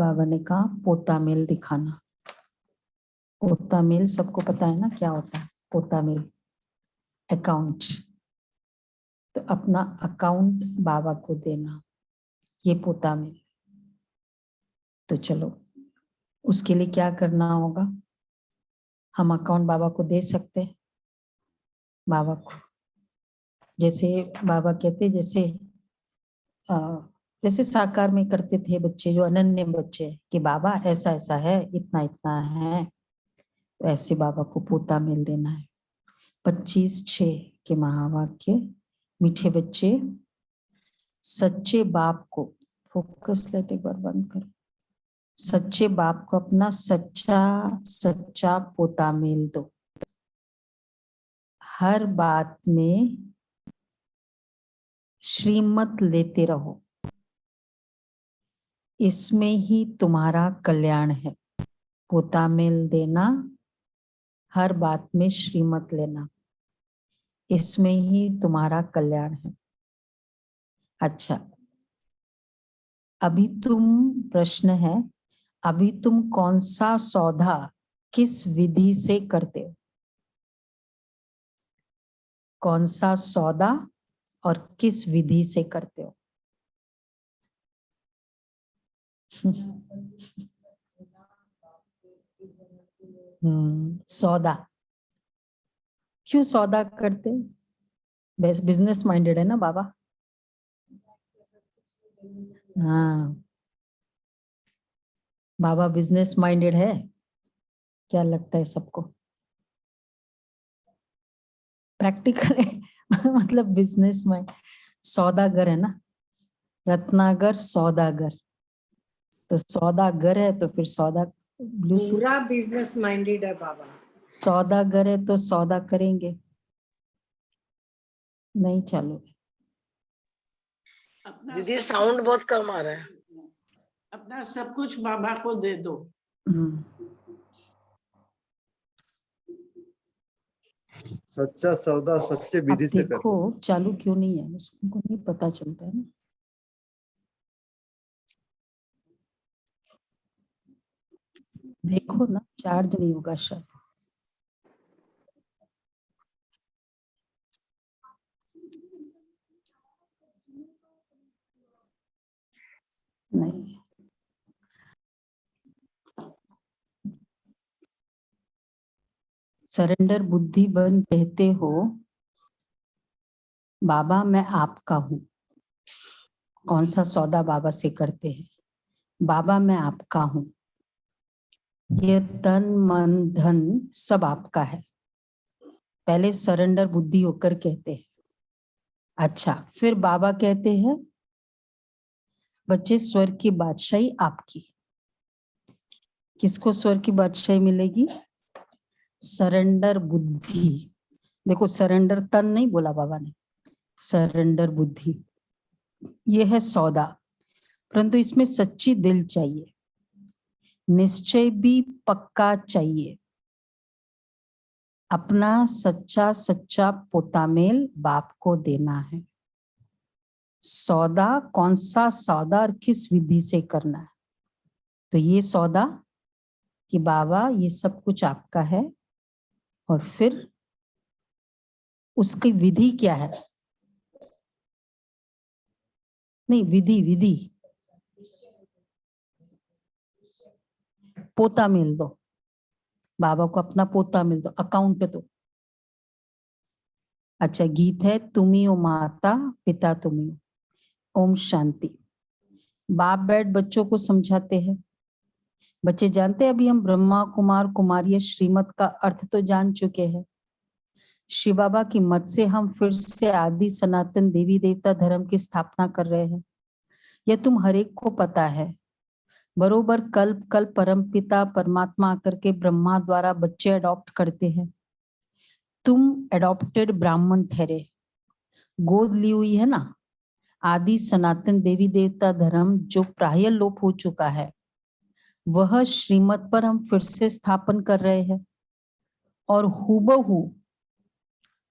बाबा ने कहा पोता मेल दिखाना। पोता मेल सबको पता है ना क्या होता है? पोता मेल अकाउंट। तो अपना अकाउंट बाबा को देना, ये पोता मेल। तो चलो उसके लिए क्या करना होगा? हम अकाउंट बाबा को दे सकते हैं। बाबा को जैसे बाबा कहते जैसे साकार में करते थे बच्चे, जो अनन्य बच्चे कि बाबा ऐसा ऐसा है, इतना इतना है, तो ऐसे बाबा को पोता मेल देना है। 25/6 के महावाक्य। मीठे बच्चे, सच्चे बाप को, फोकस लाइट एक बार बंद करो, सच्चे बाप को अपना सच्चा सच्चा पोता मेल दो। हर बात में श्रीमत लेते रहो, इसमें ही तुम्हारा कल्याण है। पोता मेल देना, हर बात में श्रीमत लेना, इसमें ही तुम्हारा कल्याण है। अच्छा, अभी प्रश्न है, अभी तुम कौन सा सौदा किस विधि से करते हो? कौन सा सौदा और किस विधि से करते हो? सौदा क्यों सौदा करते? बिजनेस माइंडेड है ना बाबा? हाँ, बाबा बिजनेस माइंडेड है। क्या लगता है सबको? प्रैक्टिकल है मतलब बिजनेस में सौदागर है ना, रत्नागर सौदागर। तो सौदागर है तो फिर सौदा पूरा बिजनेस माइंडेड है बाबा। सौदागर है तो सौदा करेंगे। नहीं चालू दीदी साउंड बहुत कम आ रहा है। अपना सब कुछ बाबा को दे दो। सच्चा सौदा सच्चे विधि से देखो चालू क्यों नहीं है, उसको नहीं पता चलता है ना। देखो ना, चार्ज नहीं होगा शायद। नहीं, सरेंडर बुद्धि बन कहते हो बाबा मैं आपका हूं। कौन सा सौदा बाबा से करते हैं? बाबा मैं आपका हूं, ये तन मन धन सब आपका है। पहले सरेंडर बुद्धि होकर कहते हैं। अच्छा, फिर बाबा कहते हैं बच्चे स्वर्ग की बादशाही आपकी। किसको स्वर्ग की बादशाही मिलेगी? सरेंडर बुद्धि। देखो सरेंडर तन नहीं बोला बाबा ने, सरेंडर बुद्धि। ये है सौदा, परंतु इसमें सच्ची दिल चाहिए, निश्चय भी पक्का चाहिए। अपना सच्चा सच्चा पोतामेल बाप को देना है। सौदा कौन सा सौदा और किस विधि से करना है? तो ये सौदा कि बाबा ये सब कुछ आपका है, और फिर उसकी विधि क्या है? नहीं, विधि विधि पोता मेल दो बाबा को, अपना पोता मेल दो, अकाउंट दो। अच्छा, गीत है तुम्ही ओ माता पिता तुम्ही हो। ओम शांति। बाप बैठ बच्चों को समझाते हैं। बच्चे जानते हैं अभी हम ब्रह्मा कुमार कुमारी श्रीमत का अर्थ तो जान चुके हैं। शिव बाबा की मत से हम फिर से आदि सनातन देवी देवता धर्म की स्थापना कर रहे हैं। यह तुम हर एक को पता है। बरोबर कल्प कल्प परम पिता परमात्मा आकर के ब्रह्मा द्वारा बच्चे अडॉप्ट करते हैं। तुम एडॉप्टेड ब्राह्मण ठहरे, गोद ली हुई है ना। आदि सनातन देवी देवता धर्म जो प्राय लोप हो चुका है, वह श्रीमत पर हम फिर से स्थापन कर रहे हैं। और हूबहू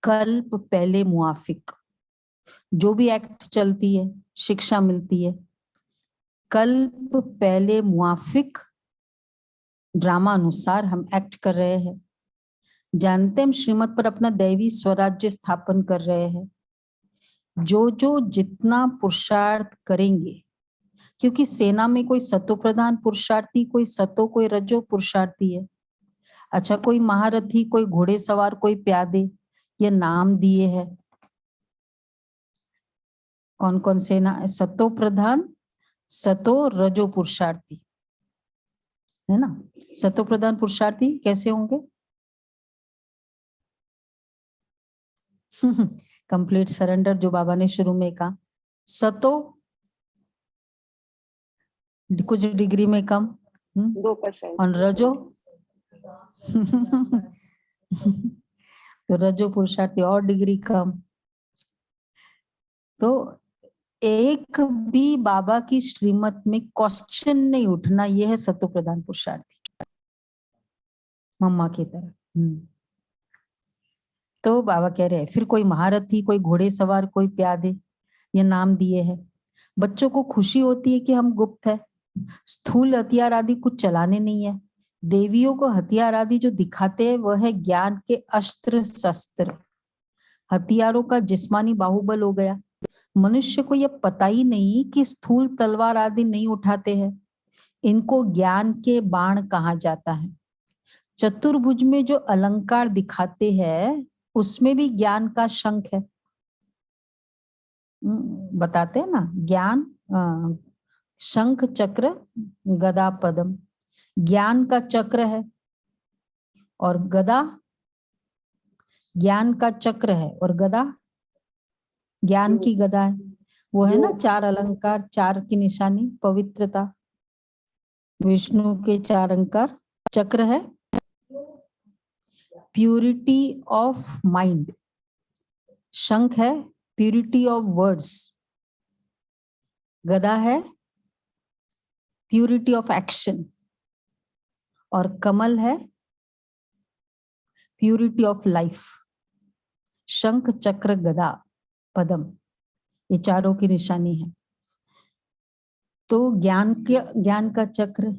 कल्प पहले मुआफिक जो भी एक्ट चलती है, शिक्षा मिलती है, कल्प पहले मुआफिक ड्रामा अनुसार हम एक्ट कर रहे हैं, जानते हम श्रीमत पर अपना दैवी स्वराज्य स्थापन कर रहे हैं। जो जो जितना पुरुषार्थ करेंगे, क्योंकि सेना में कोई सतो प्रधान पुरुषार्थी, कोई सतो, कोई रजो पुरुषार्थी है। अच्छा, कोई महारथी, कोई घोड़ेसवार, कोई प्यादे, ये नाम दिए हैं। कौन कौन सेना? सतो प्रधान, सतो रजो पुरुषार्थी, है ना। सतो प्रधान पुरुषार्थी कैसे होंगे? कंप्लीट सरेंडर, जो बाबा ने शुरू में कहा। सतो कुछ डिग्री में कम, 2%। और रजो तो रजो पुरुषार्थी और डिग्री कम। तो एक भी बाबा की श्रीमत में क्वेश्चन नहीं उठना, यह है सतो प्रधान पुरुषार्थी, मम्मा की तरह। तो बाबा कह रहे हैं, फिर कोई महारथी, कोई घोड़े सवार, कोई प्यादे, ये नाम दिए हैं। बच्चों को खुशी होती है कि हम गुप्त है, स्थूल हथियार आदि कुछ चलाने नहीं है। देवियों को हथियार आदि जो दिखाते हैं वह है ज्ञान के अस्त्र शस्त्र। हथियारों का जिस्मानी बाहुबल हो गया। मनुष्य को यह पता ही नहीं कि स्थूल तलवार आदि नहीं उठाते हैं, इनको ज्ञान के बाण कहा जाता है। चतुर्भुज में जो अलंकार दिखाते हैं उसमें भी ज्ञान का शंख है। बताते हैं ना, ज्ञान शंख चक्र गदा पद्म, ज्ञान का चक्र है और गदा ज्ञान का चक्र है, और गदा ज्ञान की गदा है। वो है ना 4 अलंकार, 4 की निशानी, पवित्रता, विष्णु के 4 अलंकार। चक्र है प्यूरिटी ऑफ माइंड, शंख है प्यूरिटी ऑफ वर्ड्स, गदा है प्यूरिटी ऑफ एक्शन, और कमल है प्यूरिटी ऑफ लाइफ। शंख चक्र गदा पद्म, ये चारों की निशानी है। तो ज्ञान का चक्र,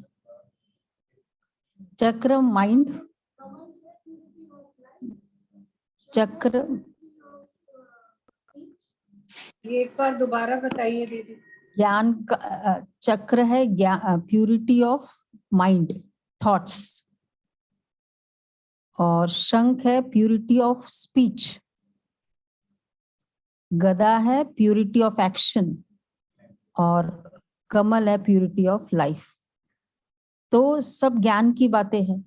चक्र माइंड, चक्र, ये एक बार दोबारा बताइए दीदी। ज्ञान का चक्र है प्यूरिटी ऑफ माइंड, थॉट्स, और शंख है प्यूरिटी ऑफ स्पीच, गदा है प्यूरिटी ऑफ एक्शन, और कमल है प्यूरिटी ऑफ लाइफ। तो सब ज्ञान की बातें हैं,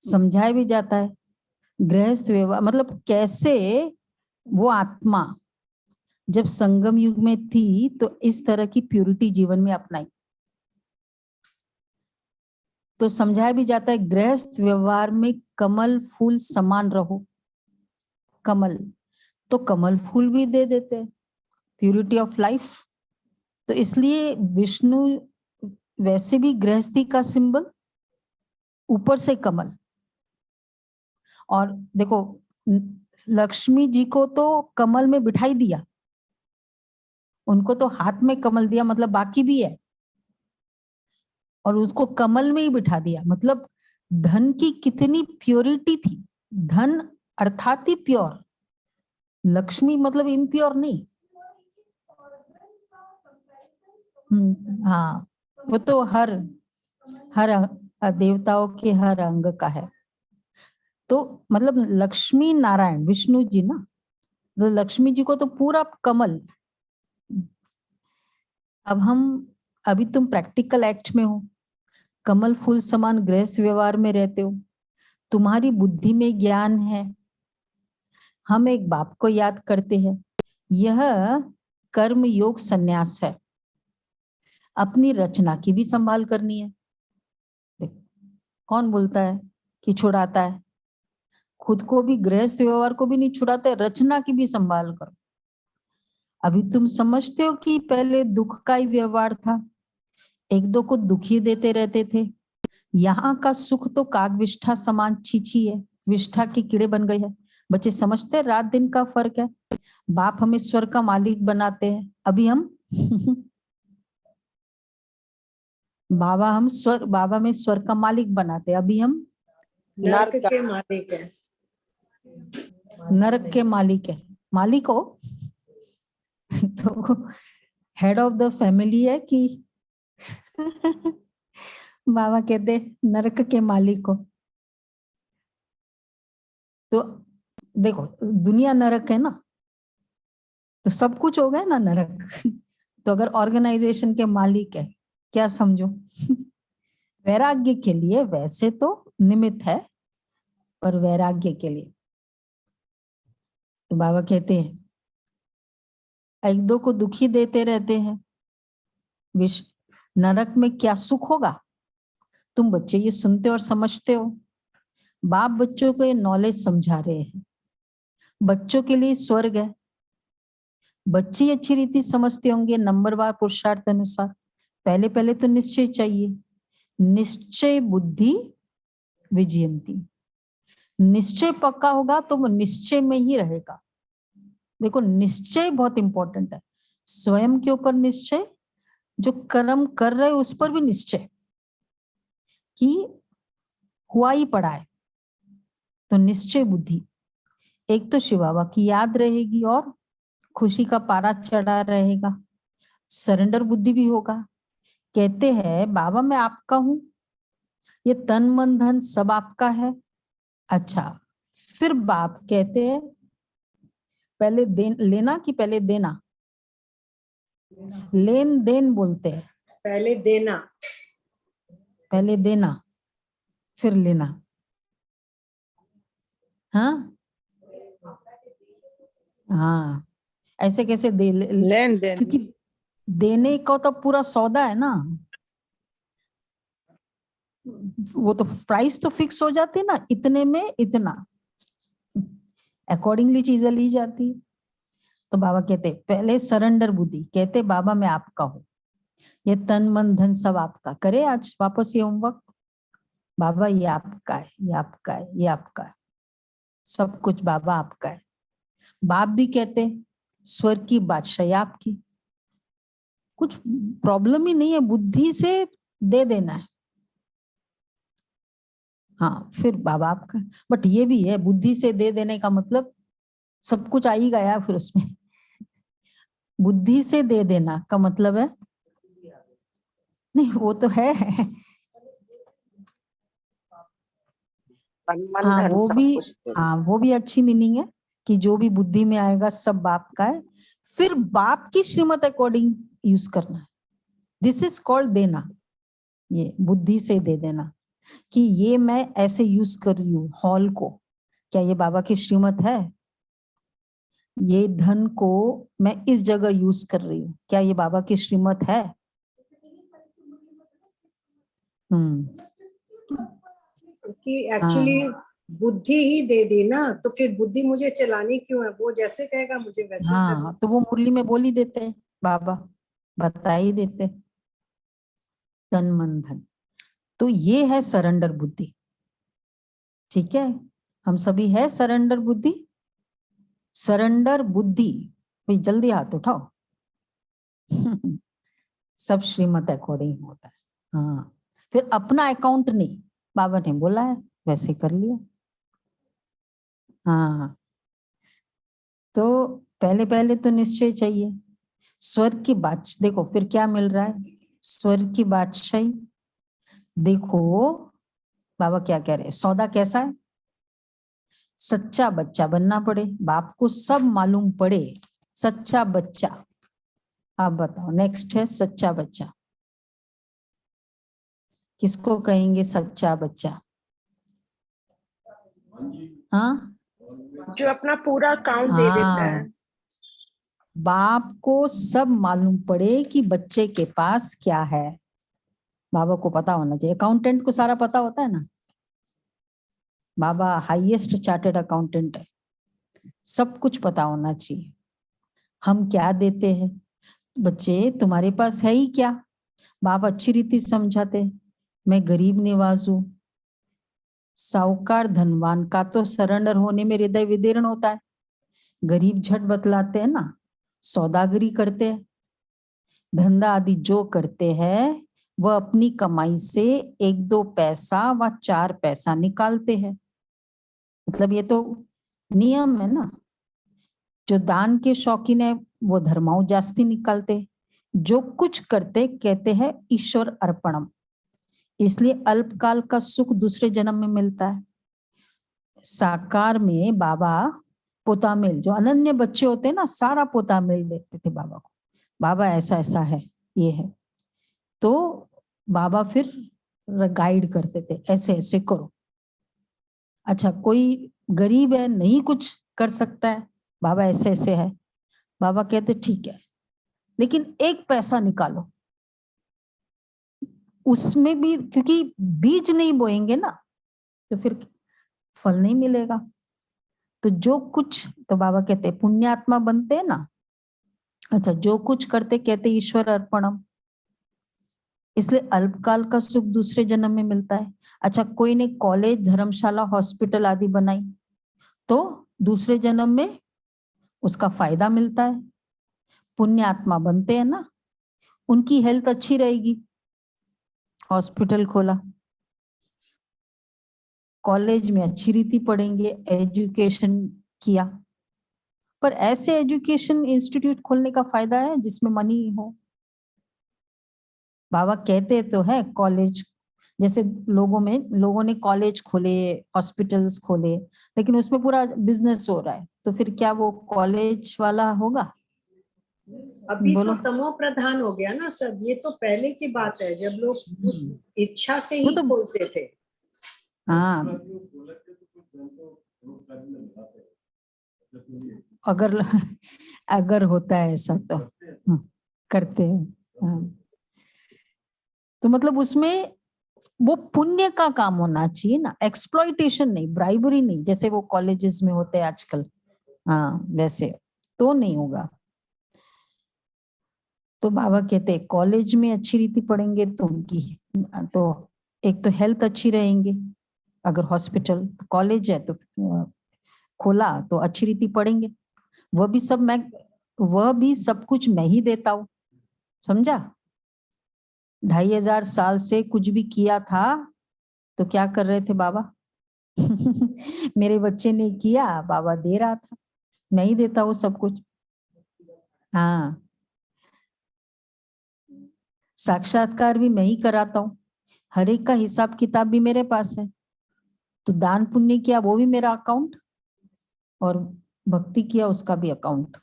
समझाया भी जाता है। गृहस्थ व्यवहार मतलब कैसे वो आत्मा जब संगम युग में थी तो इस तरह की प्यूरिटी जीवन में अपनाई, तो समझाया भी जाता है। गृहस्थ व्यवहार में कमल फूल समान रहो, कमल तो कमल फूल भी दे देते हैं, प्यूरिटी ऑफ लाइफ। तो इसलिए विष्णु वैसे भी गृहस्थी का सिंबल, ऊपर से कमल। और देखो लक्ष्मी जी को तो कमल में बिठाई दिया, उनको तो हाथ में कमल दिया, मतलब बाकी भी है, और उसको कमल में ही बिठा दिया। मतलब धन की कितनी प्योरिटी थी, धन अर्थात ही प्योर, लक्ष्मी मतलब इम्प्योर नहीं। हाँ, वो तो हर देवताओं के हर अंग का है। तो मतलब लक्ष्मी नारायण विष्णु जी ना, तो लक्ष्मी जी को तो पूरा कमल। अभी तुम प्रैक्टिकल एक्ट में हो, कमल फूल समान गृहस्थ व्यवहार में रहते हो, तुम्हारी बुद्धि में ज्ञान है। हम एक बाप को याद करते हैं, यह कर्म योग संन्यास है। अपनी रचना की भी संभाल करनी है। कौन बोलता है कि छुड़ाता है? खुद को भी, गृहस्थ व्यवहार को भी नहीं छुड़ाते, रचना की भी संभाल करो। अभी तुम समझते हो कि पहले दुख का ही व्यवहार था, एक दो को दुखी देते रहते थे। यहाँ का सुख तो काग विष्ठा समान छीछी है, विष्ठा की कीड़े बन गई है। बच्चे समझते हैं रात दिन का फर्क है। बाप हमें स्वर्ग का मालिक बनाते हैं, अभी हम बाबा में स्वर्ग का मालिक बनाते, अभी हम नरक के मालिक है। नरक के मालिक है। मालिक हो तो हेड ऑफ द फैमिली है कि बाबा कहते नरक के मालिक हो। तो देखो दुनिया नरक है ना, तो सब कुछ हो गया ना नरक। तो अगर ऑर्गेनाइजेशन के मालिक है, क्या समझो वैराग्य के लिए, वैसे तो निमित्त है पर वैराग्य के लिए। तो बाबा कहते हैं एक दो को दुखी देते रहते हैं, नरक में क्या सुख होगा। तुम बच्चे ये सुनते और समझते हो, बाप बच्चों को ये नॉलेज समझा रहे हैं, बच्चों के लिए स्वर्ग है। बच्चे अच्छी रीति समझते होंगे नंबरवार पुरुषार्थ अनुसार। पहले पहले तो निश्चय चाहिए, निश्चय बुद्धि विजयंती। निश्चय पक्का होगा तो वो निश्चय में ही रहेगा। देखो निश्चय बहुत इंपॉर्टेंट है, स्वयं के ऊपर निश्चय, जो कर्म कर रहे उस पर भी निश्चय कि हुआ ही पड़ा है। तो निश्चय बुद्धि, एक तो शिव बाबा की याद रहेगी और खुशी का पारा चढ़ा रहेगा। सरेंडर बुद्धि भी होगा। कहते हैं बाबा मैं आपका हूं, ये तन मन धन सब आपका है। अच्छा, फिर बाप कहते हैं पहले लेना कि पहले देना। लेन देन बोलते हैं, पहले देना, पहले देना फिर लेना। हाँ हाँ, ऐसे कैसे लेन देन, क्योंकि देने का तो पूरा सौदा है ना, वो तो प्राइस तो फिक्स हो जाती है ना, इतने में इतना, अकॉर्डिंगली चीजें ली जाती। तो बाबा कहते पहले सरेंडर बुद्धि, कहते बाबा मैं आपका हूं, ये तन मन धन सब आपका। करे आज वापस ये होमवर्क, बाबा ये आपका है, ये आपका है, ये आपका है, सब कुछ बाबा आपका है। बाप भी कहते स्वर्ग की बादशाही आपकी, कुछ प्रॉब्लम ही नहीं है, बुद्धि से दे देना है। हाँ फिर बाबा आपका, बट ये भी है बुद्धि से दे देने का मतलब सब कुछ आ ही गया फिर उसमें। बुद्धि से दे देना का मतलब है नहीं, वो तो है हाँ वो भी, हाँ वो भी अच्छी मीनिंग है कि जो भी बुद्धि में आएगा सब बाप का है। फिर बाप की श्रीमत अकॉर्डिंग यूज करना है, दिस इज कॉल्ड देना। ये बुद्धि से दे देना कि ये मैं ऐसे यूज कर रही हूँ हॉल को, क्या ये बाबा की श्रीमत है। ये धन को मैं इस जगह यूज कर रही हूँ, क्या ये बाबा की श्रीमत है। कि एक्चुअली बुद्धि ही दे दी ना, तो फिर बुद्धि मुझे चलानी क्यों है, वो जैसे कहेगा मुझे वैसे करना। हाँ तो वो मुरली में बोल ही देते बाबा, बता ही देते तन मन धन। तो ये है सरेंडर बुद्धि। ठीक है, हम सभी है सरेंडर बुद्धि। सरेंडर बुद्धि, भाई जल्दी हाथ उठाओ सब श्रीमत अकॉर्डिंग होता है। हाँ फिर अपना अकाउंट नहीं, बाबा ने बोला है वैसे कर लिया। हाँ तो पहले पहले तो निश्चय चाहिए। स्वर्ग की बात देखो फिर क्या मिल रहा है, स्वर्ग की बादशाही। देखो बाबा क्या कह रहे हैं, सौदा कैसा है, सच्चा बच्चा बनना पड़े, बाप को सब मालूम पड़े, सच्चा बच्चा। आप बताओ नेक्स्ट है सच्चा बच्चा, किसको कहेंगे सच्चा बच्चा। हाँ जो अपना पूरा अकाउंट दे देता है। बाप को सब मालूम पड़े कि बच्चे के पास क्या है, बाबा को पता होना चाहिए। अकाउंटेंट को सारा पता होता है ना, बाबा हाईएस्ट चार्टर्ड अकाउंटेंट है, सब कुछ पता होना चाहिए। हम क्या देते हैं, बच्चे तुम्हारे पास है ही क्या, बाप अच्छी रीति समझाते। मैं गरीब निवाज हूं, साहूकार धनवान का तो सरेंडर होने में हृदय विदीर्ण होता है। गरीब झट बतलाते हैं ना, सौदागरी करते हैं, धंधा आदि जो करते हैं वह अपनी कमाई से 1-2 पैसा व 4 पैसा निकालते हैं। मतलब ये तो नियम है ना। जो दान के शौकीन है वो धर्माओं जास्ती निकालते, जो कुछ करते कहते हैं ईश्वर अर्पणम। इसलिए अल्पकाल का सुख दूसरे जन्म में मिलता है। साकार में बाबा पोतामेल, जो अनन्य बच्चे होते हैं ना, सारा पोतामेल देते थे बाबा को। बाबा ऐसा ऐसा है, ये है, तो बाबा फिर गाइड करते थे, ऐसे ऐसे करो। अच्छा, कोई गरीब है, नहीं कुछ कर सकता है, बाबा ऐसे ऐसे है, बाबा कहते ठीक है, लेकिन 1 पैसा निकालो। उसमें भी क्योंकि बीज नहीं बोएंगे ना, तो फिर फल नहीं मिलेगा। तो जो कुछ, तो बाबा कहते पुण्यात्मा बनते हैं ना। अच्छा, जो कुछ करते कहते ईश्वर अर्पणम। इसलिए अल्पकाल का सुख दूसरे जन्म में मिलता है। अच्छा, कोई ने कॉलेज, धर्मशाला, हॉस्पिटल आदि बनाई, तो दूसरे जन्म में उसका फायदा मिलता है। पुण्यात्मा बनते हैं ना, उनकी हेल्थ अच्छी रहेगी, हॉस्पिटल खोला, कॉलेज में अच्छी रीति पढ़ेंगे, एजुकेशन किया। पर ऐसे एजुकेशन इंस्टीट्यूट खोलने का फायदा है जिसमें मनी हो। बाबा कहते तो है कॉलेज, जैसे लोगों ने कॉलेज खोले, हॉस्पिटल्स खोले, लेकिन उसमें पूरा बिजनेस हो रहा है, तो फिर क्या वो कॉलेज वाला होगा? अभी बोलो। तो तमो प्रधान हो गया ना सब। ये तो पहले की बात है जब लोग उस इच्छा से वो ही तो खोलते थे। हाँ, अगर अगर होता है ऐसा तो करते हैं। हाँ। तो मतलब उसमें वो पुण्य का काम होना चाहिए ना, एक्सप्लॉइटेशन नहीं, ब्राइबरी नहीं, जैसे वो कॉलेजेस में होते हैं आजकल। हाँ, वैसे तो नहीं होगा। तो बाबा कहते हैं कॉलेज में अच्छी रीति पढ़ेंगे तो उनकी, तो एक तो हेल्थ अच्छी रहेंगे। अगर हॉस्पिटल, कॉलेज है तो खोला तो अच्छी रीति पढ़ेंगे। वह भी सब कुछ मैं ही देता हूँ, समझा? 2500 साल से कुछ भी किया था तो क्या कर रहे थे बाबा? मेरे बच्चे ने किया, बाबा दे रहा था, मैं ही देता हूँ सब कुछ। हाँ, साक्षात्कार भी मैं ही कराता हूँ, हर एक का हिसाब किताब भी मेरे पास है। तो दान पुण्य किया वो भी मेरा अकाउंट, और भक्ति किया उसका भी अकाउंट।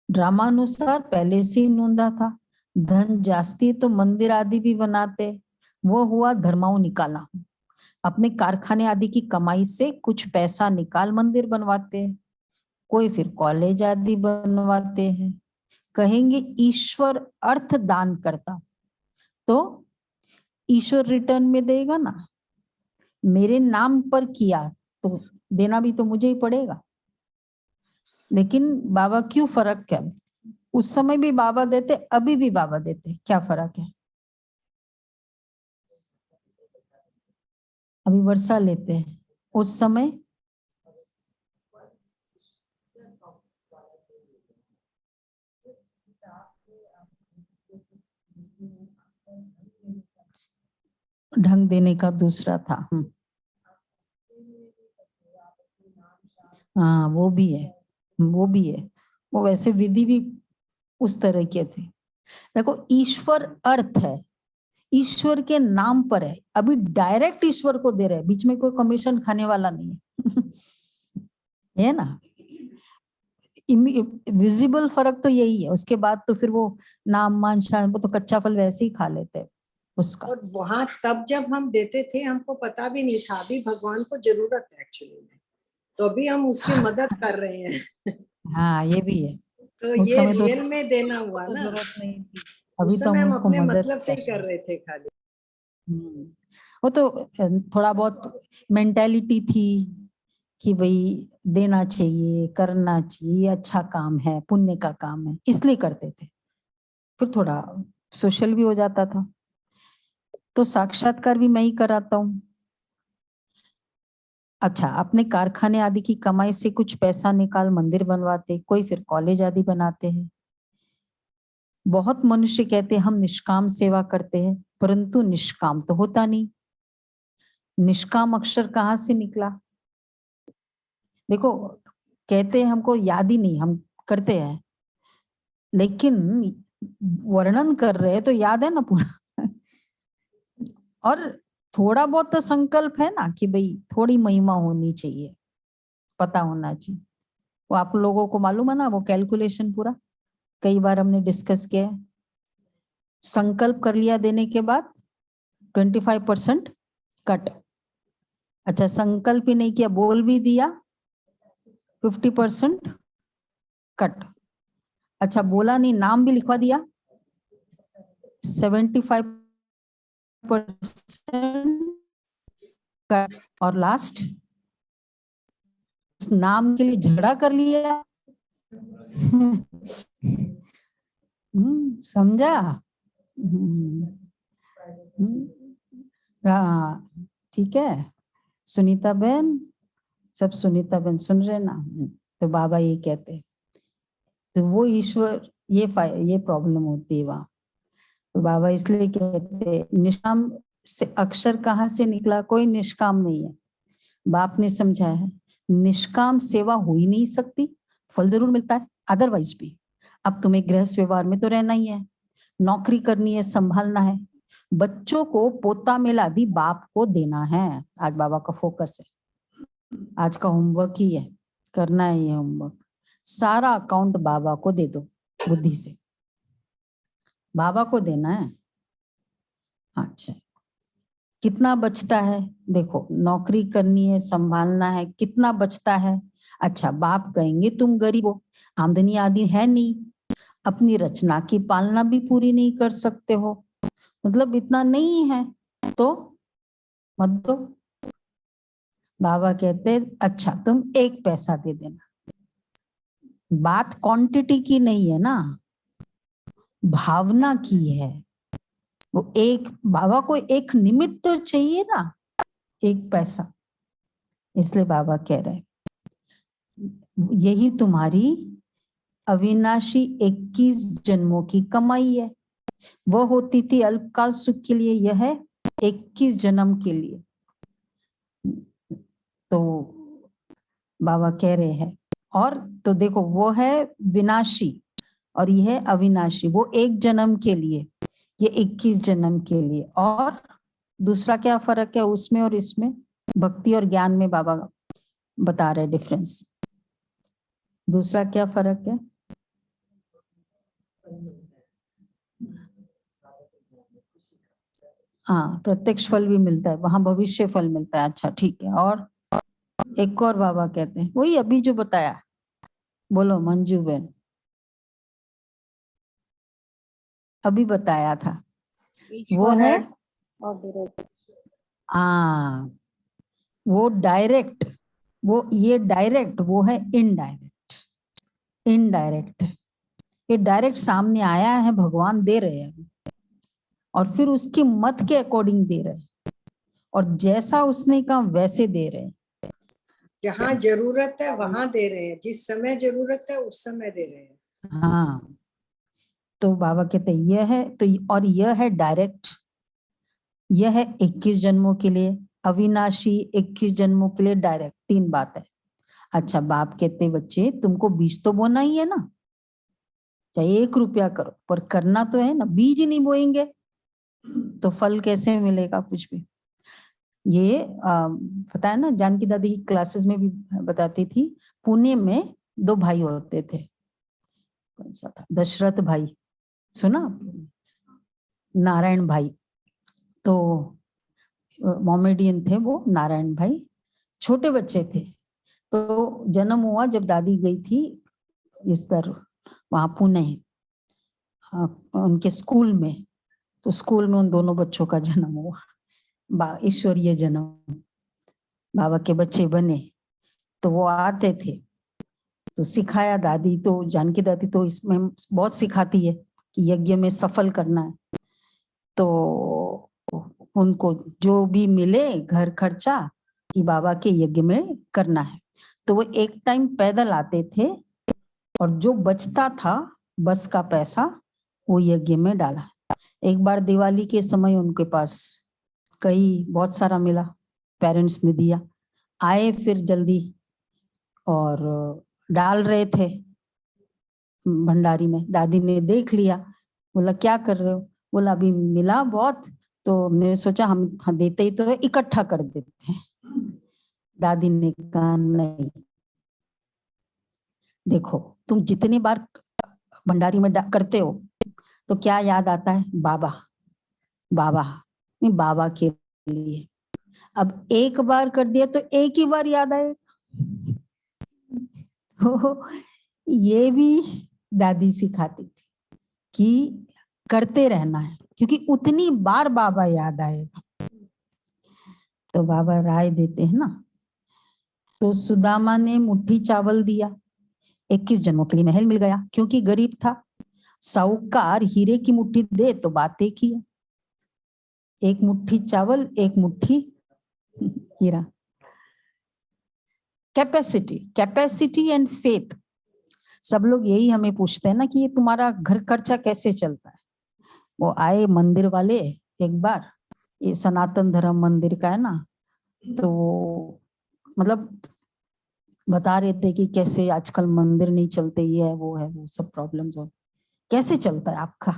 ड्रामानुसार पहले से ही नोंदा था। धन जास्ती तो मंदिर आदि भी बनाते, वो हुआ धर्माओं निकाला। अपने कारखाने आदि की कमाई से कुछ पैसा निकाल मंदिर बनवाते हैं, कोई फिर कॉलेज आदि बनवाते हैं। कहेंगे ईश्वर अर्थ दान करता, तो ईश्वर रिटर्न में देगा ना। मेरे नाम पर किया तो देना भी तो मुझे ही पड़ेगा। लेकिन बाबा क्यों फर्क क्या? उस समय भी बाबा देते, अभी भी बाबा देते, क्या फर्क है? अभी वर्षा लेते हैं, उस समय ढंग देने का दूसरा था। हाँ, वो भी है, वो भी है। वो वैसे विधि भी उस तरह के थे। देखो, ईश्वर अर्थ है, ईश्वर के नाम पर है, अभी डायरेक्ट ईश्वर को दे रहे हैं, बीच में कोई कमीशन खाने वाला नहीं है। है ना? विजिबल फर्क तो यही है। उसके बाद तो फिर वो नाम मान शान, वो तो कच्चा फल वैसे ही खा लेते हैं उसका। और वहां तब जब हम देते थे हमको पता भी नहीं था, अभी भगवान को जरूरत है एक्चुअली में, तो अभी हम उसकी मदद कर रहे हैं। हाँ, ये भी है। तो उस ये समय तो रियल में देना उसको हुआ तो ना। जरूरत नहीं थी, अभी उस तो समय हम हम उसको अपने मदद मतलब से ही कर कर रहे रहे थे खाली। हैं। वो तो थोड़ा बहुत मेंटेलिटी थी कि भाई देना चाहिए, करना चाहिए, अच्छा काम है, पुण्य का काम है, इसलिए करते थे। फिर थोड़ा सोशल भी हो जाता था। तो साक्षात्कार भी मैं ही कराता हूँ। अच्छा, अपने कारखाने आदि की कमाई से कुछ पैसा निकाल मंदिर बनवाते, कोई फिर कॉलेज आदि बनाते हैं। बहुत मनुष्य कहते हैं हम निष्काम सेवा करते हैं, परंतु निष्काम तो होता नहीं। निष्काम अक्षर कहाँ से निकला? देखो, कहते हैं हमको याद ही नहीं, हम करते हैं, लेकिन वर्णन कर रहे हैं तो याद है ना पूरा। और थोड़ा बहुत तो संकल्प है ना कि भाई थोड़ी महिमा होनी चाहिए, पता होना चाहिए। वो आप लोगों को मालूम है ना, वो कैलकुलेशन पूरा कई बार हमने डिस्कस किया है। संकल्प कर लिया देने के बाद 25% कट। अच्छा, संकल्प ही नहीं किया, बोल भी दिया, 50% कट। अच्छा, बोला नहीं, नाम भी लिखवा दिया, 75% कट। और लास्ट नाम के लिए झगड़ा कर लिया। समझा? हाँ, ठीक है सुनीता बहन, सब सुनीता बहन सुन रहे ना? तो बाबा ये कहते हैं, तो वो ईश्वर ये प्रॉब्लम होती है वहां। तो बाबा इसलिए कहते हैं निष्काम से अक्षर कहाँ से निकला? कोई निष्काम नहीं है। बाप ने समझाया है निष्काम सेवा हो ही नहीं सकती, फल जरूर मिलता है अदरवाइज भी। अब तुम्हें गृहस्थ व्यवहार में तो रहना ही है, नौकरी करनी है, संभालना है, बच्चों को पोता मेलादि बाप को देना है। आज बाबा का फोकस है, आज का होमवर्क ही है, करना है ये होमवर्क। सारा अकाउंट बाबा को दे दो, बुद्धि से बाबा को देना है। अच्छा, कितना बचता है? देखो, नौकरी करनी है, संभालना है, कितना बचता है? अच्छा, बाप कहेंगे तुम गरीब हो, आमदनी आदि है नहीं, अपनी रचना की पालना भी पूरी नहीं कर सकते हो, मतलब इतना नहीं है तो मत दो। बाबा कहते अच्छा तुम 1 पैसा दे देना। बात क्वांटिटी की नहीं है ना, भावना की है। वो बाबा को एक निमित्त तो चाहिए ना, 1 पैसा। इसलिए बाबा कह रहे यही तुम्हारी अविनाशी 21 जन्मों की कमाई है। वह होती थी अल्पकाल सुख के लिए, यह है 21 जन्म के लिए। तो बाबा कह रहे हैं, और तो देखो वो है विनाशी और यह है अविनाशी। वो 1 जन्म के लिए, ये 21 जन्म के लिए। और दूसरा क्या फर्क है उसमें और इसमें? भक्ति और ज्ञान में बाबा बता रहे डिफरेंस। दूसरा क्या फर्क है? हाँ, प्रत्यक्ष फल भी मिलता है, वहां भविष्य फल मिलता है। अच्छा ठीक है। और एक और बाबा कहते हैं वही अभी जो बताया, बोलो मंजू बहन, अभी बताया था वो है हाँ, वो डायरेक्ट, वो ये डायरेक्ट, वो है इनडायरेक्ट। इनडायरेक्ट, ये डायरेक्ट सामने आया है, भगवान दे रहे हैं और फिर उसकी मत के अकॉर्डिंग दे रहे हैं, और जैसा उसने कहा वैसे दे रहे हैं। जहाँ जरूरत है वहां दे रहे हैं, जिस समय जरूरत है उस समय दे रहे हैं। हाँ, तो बाबा कहते हैं यह है तो, और यह है डायरेक्ट, यह है 21 जन्मों के लिए, अविनाशी 21 जन्मों के लिए डायरेक्ट। 3 बात है। अच्छा, बाप कहते बच्चे तुमको बीज तो बोना ही है ना, चाहे 1 रुपया करो पर करना तो है ना। बीज ही नहीं बोएंगे तो फल कैसे मिलेगा कुछ भी। ये पता है ना, जानकी दादी की क्लासेस में भी बताती थी। पुणे में 2 भाई होते थे, कौन सा था, दशरथ भाई, सुना, नारायण भाई। तो मॉमेडियन थे वो नारायण भाई, छोटे बच्चे थे। तो जन्म हुआ जब दादी गई थी इस तरह वहां पुणे, उनके स्कूल में। तो स्कूल में उन दोनों बच्चों का जन्म हुआ, ईश्वरीय जन्म, बाबा के बच्चे बने। तो वो आते थे तो सिखाया दादी, तो जानकी दादी तो इसमें बहुत सिखाती है कि यज्ञ में सफल करना है। तो उनको जो भी मिले घर खर्चा कि बाबा के यज्ञ में करना है, तो वो एक टाइम पैदल आते थे और जो बचता था बस का पैसा वो यज्ञ में डाला। एक बार दिवाली के समय उनके पास बहुत सारा मिला, पेरेंट्स ने दिया, आए फिर जल्दी और डाल रहे थे भंडारी में। दादी ने देख लिया, बोला क्या कर रहे हो? बोला अभी मिला बहुत, तो हमने सोचा हम देते ही तो है, इकट्ठा कर देते हैं। दादी ने कहा नहीं, देखो तुम जितनी बार भंडारी में करते हो तो क्या याद आता है? बाबा बाबा, नहीं बाबा के लिए। अब एक बार कर दिया तो एक ही बार याद आए। ये भी दादी सिखाती थी कि करते रहना है, क्योंकि उतनी बार बाबा याद आएगा। तो बाबा राय देते हैं ना। तो सुदामा ने मुट्ठी चावल दिया, 21 जन्मों के लिए महल मिल गया, क्योंकि गरीब था। साहूकार हीरे की मुट्ठी दे तो बात एक ही है, एक मुट्ठी चावल एक मुट्ठी हीरा। कैपेसिटी एंड फेथ, सब लोग यही हमें पूछते हैं ना कि ये तुम्हारा घर खर्चा कैसे चलता है। वो आए मंदिर वाले एक बार, ये सनातन धर्म मंदिर का है ना, तो मतलब बता रहे थे कि कैसे आजकल मंदिर नहीं चलते, ये है वो सब प्रॉब्लम्स हो, कैसे चलता है आपका।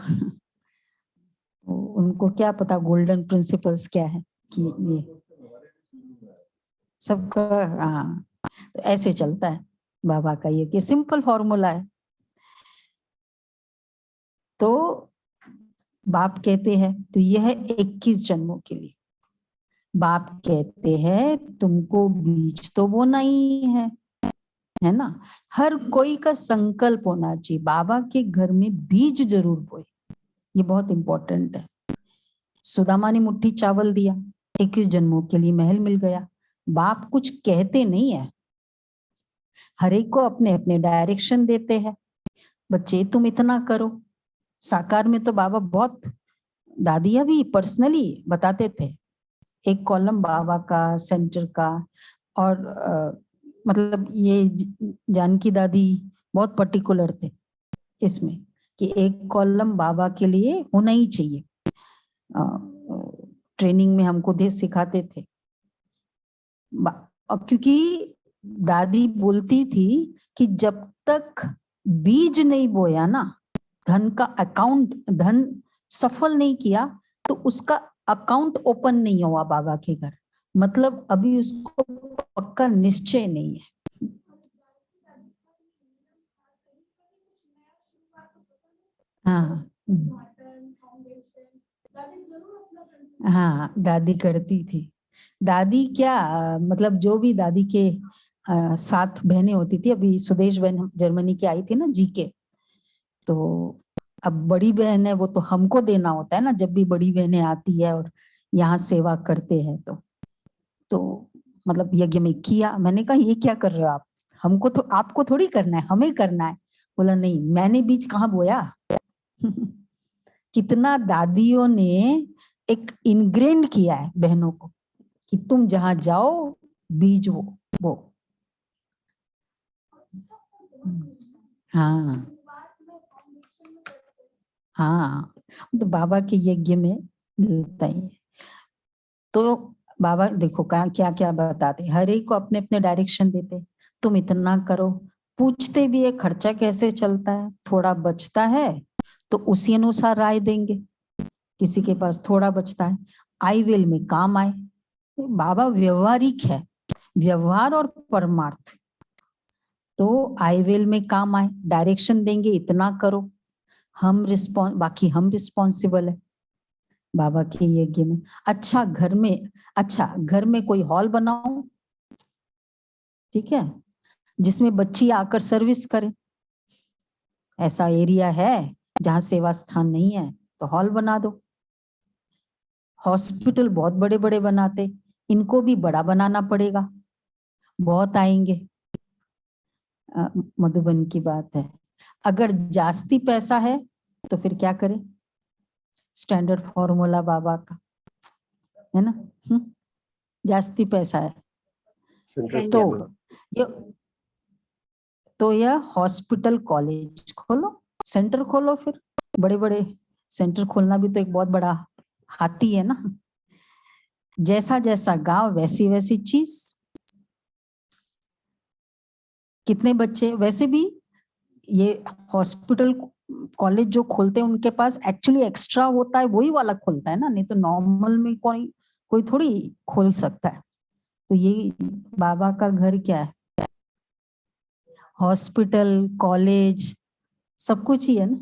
तो उनको क्या पता गोल्डन प्रिंसिपल्स क्या है, कि ये सबका, हाँ तो ऐसे चलता है बाबा का ये कि सिंपल फॉर्मूला है। तो बाप कहते हैं तो यह है 21 जन्मों के लिए। बाप कहते हैं तुमको बीज तो बोना ही है ना। हर कोई का संकल्प होना चाहिए, बाबा के घर में बीज जरूर बोए, ये बहुत इंपॉर्टेंट है। सुदामा ने मुट्ठी चावल दिया, 21 जन्मों के लिए महल मिल गया। बाप कुछ कहते नहीं है, हर एक को अपने अपने डायरेक्शन देते हैं, बच्चे तुम इतना करो। साकार में तो बाबा बहुत, दादिया भी पर्सनली बताते थे, एक कॉलम बाबा का, सेंटर का, और मतलब ये जानकी दादी बहुत पर्टिकुलर थे इसमें कि एक कॉलम बाबा के लिए होना ही चाहिए। ट्रेनिंग में हमको सिखाते थे। क्योंकि दादी बोलती थी कि जब तक बीज नहीं बोया ना, धन का अकाउंट, धन सफल नहीं किया, तो उसका अकाउंट ओपन नहीं हुआ बाबा के घर, मतलब अभी उसको पक्का निश्चय नहीं है। हाँ हाँ, दादी करती थी। दादी क्या मतलब जो भी दादी के 7 बहनें होती थी, अभी सुदेश बहन जर्मनी की आई थी ना जीके, तो अब बड़ी बहन है वो तो हमको देना होता है ना, जब भी बड़ी बहनें आती है और यहाँ सेवा करते हैं तो मतलब यज्ञ में किया। मैंने कहा ये क्या कर रहे हो आप, हमको तो, आपको थोड़ी करना है, हमें करना है। बोला नहीं, मैंने बीज कहाँ बोया। कितना दादियों ने एक इनग्रेन किया है बहनों को कि तुम जहां जाओ बीज वो। हाँ हाँ, तो बाबा के यज्ञ में मिलता ही है। तो बाबा देखो क्या क्या बताते, हर एक को अपने अपने डायरेक्शन देते, तुम इतना करो। पूछते भी है खर्चा कैसे चलता है, थोड़ा बचता है तो उसी अनुसार राय देंगे। किसी के पास थोड़ा बचता है, आई विल में काम आए। बाबा व्यवहारिक है, व्यवहार और परमार्थ, तो आई विल में काम आए, डायरेक्शन देंगे इतना करो, बाकी हम रिस्पॉन्सिबल है बाबा के यज्ञ में। अच्छा घर में कोई हॉल बनाओ, ठीक है, जिसमें बच्ची आकर सर्विस करे। ऐसा एरिया है जहां सेवा स्थान नहीं है तो हॉल बना दो। हॉस्पिटल बहुत बड़े बड़े बनाते, इनको भी बड़ा बनाना पड़ेगा, बहुत आएंगे। मधुबन की बात है, अगर जास्ती पैसा है तो फिर क्या करें, स्टैंडर्ड फॉर्मूला बाबा का है ना। जास्ती पैसा है तो यह हॉस्पिटल कॉलेज खोलो, सेंटर खोलो, फिर बड़े बड़े सेंटर खोलना भी तो एक बहुत बड़ा हाथी है ना। जैसा जैसा गांव वैसी वैसी चीज। कितने बच्चे, वैसे भी ये हॉस्पिटल कॉलेज जो खोलते हैं उनके पास एक्चुअली एक्स्ट्रा होता है, वही वाला खोलता है ना, नहीं तो नॉर्मल में कोई कोई थोड़ी खोल सकता है। तो ये बाबा का घर क्या है, हॉस्पिटल कॉलेज सब कुछ ही है ना।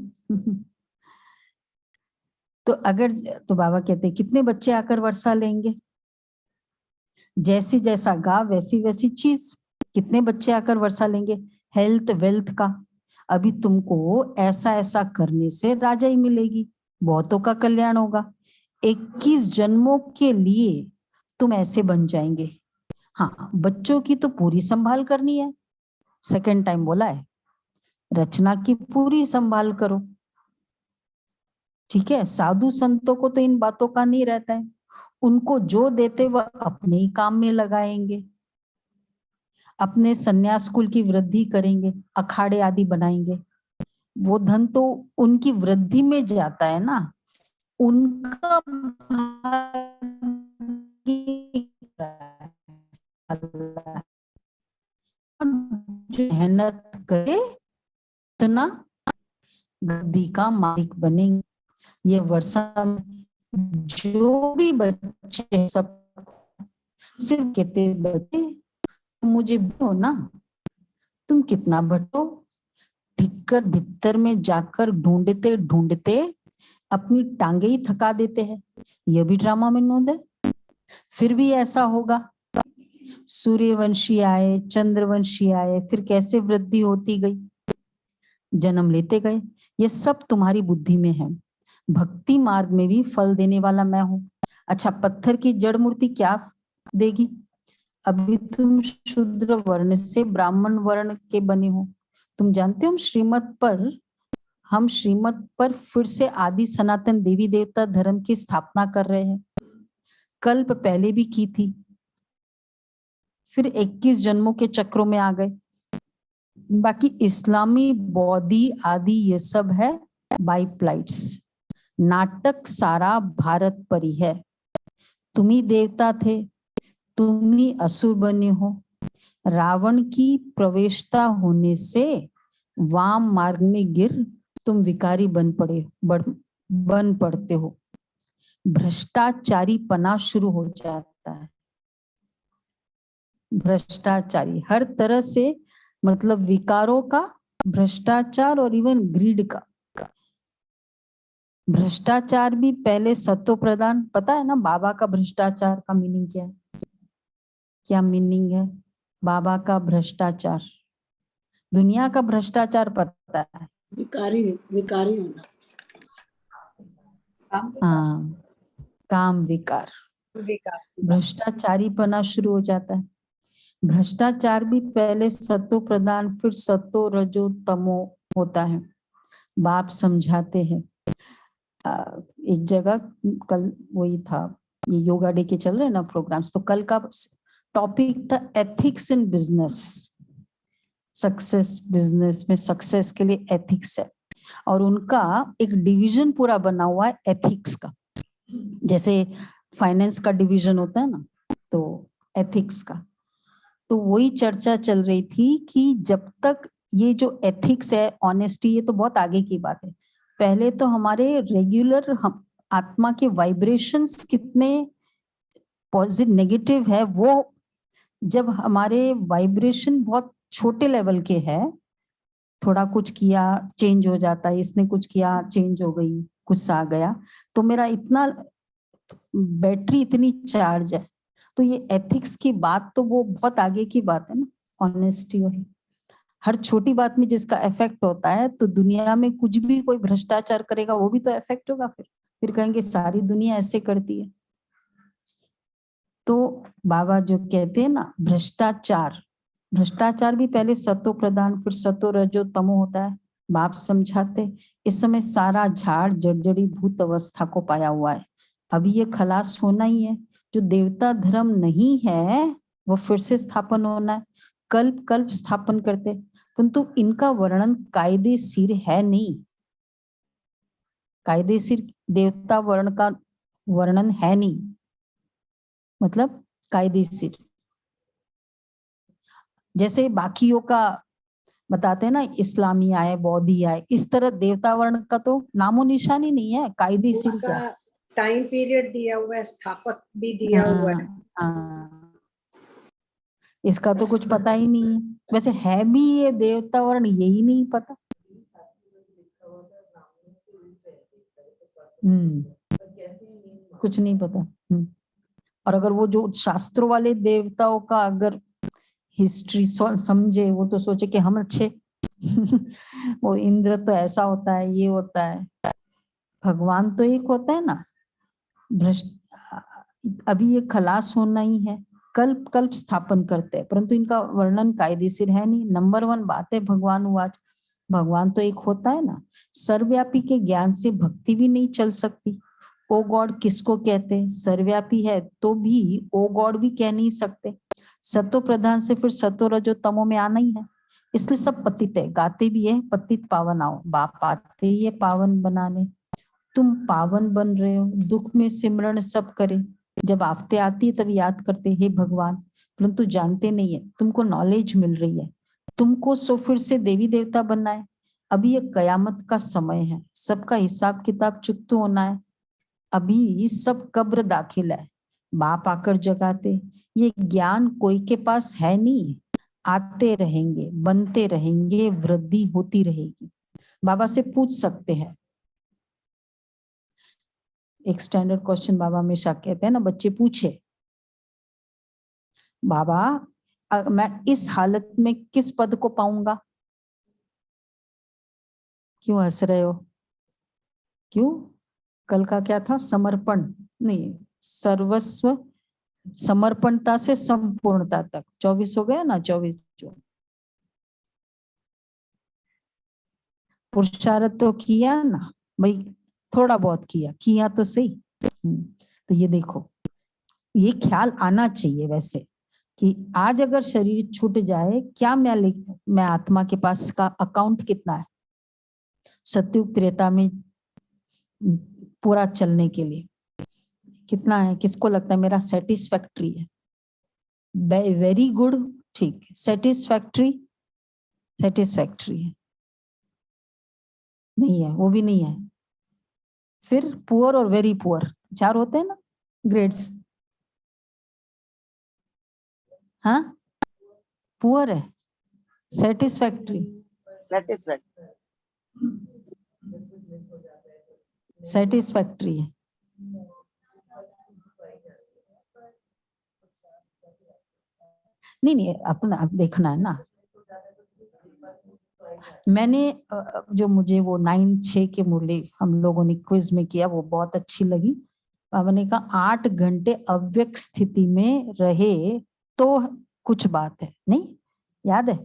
तो अगर, तो बाबा कहते हैं कितने बच्चे आकर वर्षा लेंगे, जैसी जैसा गांव वैसी वैसी चीज। कितने बच्चे आकर वर्षा लेंगे, हेल्थ वेल्थ का। अभी तुमको ऐसा ऐसा करने से राजा ही मिलेगी, बहुतों का कल्याण होगा। 21 जन्मों के लिए तुम ऐसे बन जाएंगे। हाँ, बच्चों की तो पूरी संभाल करनी है, सेकंड टाइम बोला है, रचना की पूरी संभाल करो। ठीक है, साधु संतों को तो इन बातों का नहीं रहता है, उनको जो देते वह अपने ही काम में लगाएंगे, अपने संन्यास कुल की वृद्धि करेंगे, अखाड़े आदि बनाएंगे। वो धन तो उनकी वृद्धि में जाता है ना, उनका जो मेहनत करे उतना गद्दी का मालिक बनेंगे। ये वर्षा में जो भी बच्चे सब सिर्फ कहते बच्चे मुझे हो ना, तुम कितना बटो, ढिक्कर भीतर में जाकर ढूंढते ढूंढते अपनी टांगे ही थका देते हैं। यह भी ड्रामा में नोंद है। फिर भी ऐसा होगा, सूर्यवंशी आए, चंद्रवंशी आए, फिर कैसे वृद्धि होती गई, जन्म लेते गए। ये सब तुम्हारी बुद्धि में है। भक्ति मार्ग में भी फल देने वाला मैं हूं। अच्छा, पत्थर की जड़ मूर्ति क्या देगी? अभी तुम शूद्र वर्ण से ब्राह्मण वर्ण के बने हो। तुम जानते हो हम श्रीमत पर फिर से आदि सनातन देवी देवता धर्म की स्थापना कर रहे हैं। कल्प पहले भी की थी, फिर 21 जन्मों के चक्रों में आ गए। बाकी इस्लामी बौद्धि आदि ये सब है बाई प्लाइट्स। नाटक सारा भारत पर ही है। तुम ही देवता थे, तुम ही असुर बने हो। रावण की प्रवेशता होने से वाम मार्ग में गिर तुम विकारी बन पड़ते हो। भ्रष्टाचारी पना शुरू हो जाता है। भ्रष्टाचारी हर तरह से, मतलब विकारों का, भ्रष्टाचार और इवन ग्रीड का। भ्रष्टाचार भी पहले सत्व प्रदान, पता है ना बाबा का भ्रष्टाचार का मीनिंग क्या है? क्या मीनिंग है बाबा का भ्रष्टाचार? दुनिया का भ्रष्टाचार पता है, विकारी विकारी होना। हाँ, काम विकार, भ्रष्टाचारी पना शुरू हो जाता है। भ्रष्टाचार भी पहले सत्व प्रदान, फिर सत्व रजो तमो होता है। बाप समझाते हैं। एक जगह कल वही था, ये योगा डे के चल रहे हैं ना प्रोग्राम्स, तो कल का टॉपिक था ethics in business. Success, business में सक्सेस के लिए एथिक्स है, और उनका एक डिवीजन पूरा बना हुआ है एथिक्स का। जैसे फाइनेंस का डिवीजन होता है ना, तो एथिक्स का। तो वही चर्चा चल रही थी कि जब तक ये जो एथिक्स है, ऑनेस्टी, ये तो बहुत आगे की बात है। पहले तो हमारे रेगुलर हम आत्मा के वाइब्रेशंस कितने पॉजिटिव नेगेटिव है, वो जब हमारे वाइब्रेशन बहुत छोटे लेवल के है, थोड़ा कुछ किया चेंज हो जाता है, इसने कुछ किया चेंज हो गई, गुस्सा आ गया, तो मेरा इतना बैटरी इतनी चार्ज है। तो ये एथिक्स की बात तो वो बहुत आगे की बात है ना, ऑनेस्टी। और हर छोटी बात में जिसका इफेक्ट होता है, तो दुनिया में कुछ भी कोई भ्रष्टाचार करेगा वो भी तो इफेक्ट होगा। फिर कहेंगे सारी दुनिया ऐसे करती है। तो बाबा जो कहते हैं ना, भ्रष्टाचार भी पहले सत्व प्रदान, फिर सत्व रजो तमो होता है। बाप समझाते, इस समय सारा झाड़ जर्जरी भूत अवस्था को पाया हुआ है। अभी ये खलास होना ही है। जो देवता धर्म नहीं है वो फिर से स्थापन होना है। कल्प कल्प स्थापन करते, परंतु इनका वर्णन कायदे सिर है नहीं। कायदेशीर देवता वर्ण का वर्णन है नहीं, मतलब कायदेशीर। जैसे बाकियों का बताते हैं ना, इस्लामी आए, बौद्धि आए, इस तरह देवता वर्ण का तो नामो निशान ही नहीं है, कायदेशीर क्या। उसका टाइम पीरियड दिया हुआ है, स्थापक भी दिया हुआ है। हाँ, इसका तो कुछ पता ही नहीं है। वैसे है भी ये देवता वर्ण, यही नहीं पता। कुछ नहीं पता। और अगर वो जो शास्त्रों वाले देवताओं का अगर हिस्ट्री समझे, वो तो सोचे कि हम अच्छे वो इंद्र तो ऐसा होता है, ये होता है। भगवान तो एक होता है ना। भ्रष्ट अभी ये खलास होना ही है, कल्प कल्प स्थापन करते हैं, परंतु इनका वर्णन कायदेशीर है नहीं। नंबर 1 बात है भगवान वाच, भगवान तो एक होता है ना। सर्वव्यापी के ज्ञान से भक्ति भी नहीं चल सकती। ओ गॉड किसको कहते हैं? सर्वव्यापी है तो भी ओ गॉड भी कह नहीं सकते। सतो प्रधान से फिर सतो रजो तमो में आना ही है, इसलिए सब पतित है। गाते भी है पतित पावन आओ, बाप आते ये पावन बनाने। तुम पावन बन रहे हो, दुख में सिमरण सब करे। जब आफते आती है तब याद करते हे भगवान, परंतु जानते नहीं है। तुमको नॉलेज मिल रही है, तुमको सो फिर से देवी देवता बनना है। अभी ये कयामत का समय है, सबका हिसाब किताब चुकता होना है। अभी सब कब्र दाखिल है, बाप आकर जगाते। ये ज्ञान कोई के पास है नहीं, आते रहेंगे, बनते रहेंगे, वृद्धि होती रहेगी। बाबा से पूछ सकते हैं। एक स्टैंडर्ड क्वेश्चन बाबा हमेशा कहते हैं ना, बच्चे पूछे बाबा मैं इस हालत में किस पद को पाऊंगा? क्यों हंस रहे हो? क्यों? कल का क्या था? समर्पण नहीं, सर्वस्व समर्पणता से संपूर्णता तक। 24 हो गया ना, 24 जो पुरुषार्थ तो किया ना भाई, थोड़ा बहुत किया तो सही। तो ये देखो, ये ख्याल आना चाहिए वैसे कि आज अगर शरीर छूट जाए, क्या मैं आत्मा के पास का अकाउंट कितना है सत्युग त्रेता में पूरा चलने के लिए? कितना है? किसको लगता है मेरा सेटिस्फैक्ट्री है? वेरी गुड, ठीक है। सेटिस्फैक्ट्री, सेटिस्फैक्ट्री है नहीं है, वो भी नहीं है। फिर पुअर और वेरी पुअर 4 होते हैं ना ग्रेड्स। हाँ, पुअर है, सेटिस्फैक्ट्री, सेटिस्फैक्ट्री है। नहीं, अपना देखना है ना। मैंने जो मुझे वो 9-6 के मुरली हम लोगों ने क्विज में किया, वो बहुत अच्छी लगी। बाबा ने कहा 8 घंटे अव्यक्त स्थिति में रहे तो कुछ बात है, नहीं याद है?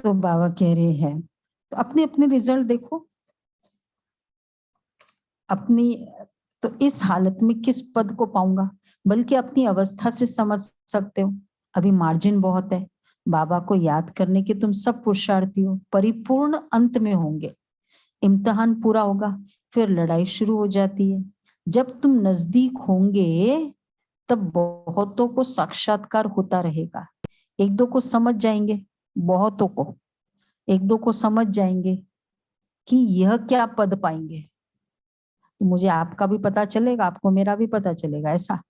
तो बाबा कह रहे हैं तो अपने अपने रिजल्ट देखो अपनी। तो इस हालत में किस पद को पाऊंगा, बल्कि अपनी अवस्था से समझ सकते हो। अभी मार्जिन बहुत है, बाबा को याद करने के तुम सब पुरुषार्थी हो, परिपूर्ण अंत में होंगे। इम्तिहान पूरा होगा, फिर लड़ाई शुरू हो जाती है। जब तुम नजदीक होंगे तब बहुतों को साक्षात्कार होता रहेगा। एक दो को समझ जाएंगे, बहुतों को एक दो को समझ जाएंगे कि यह क्या पद पाएंगे। तो मुझे आपका भी पता चलेगा, आपको मेरा भी पता चलेगा, ऐसा।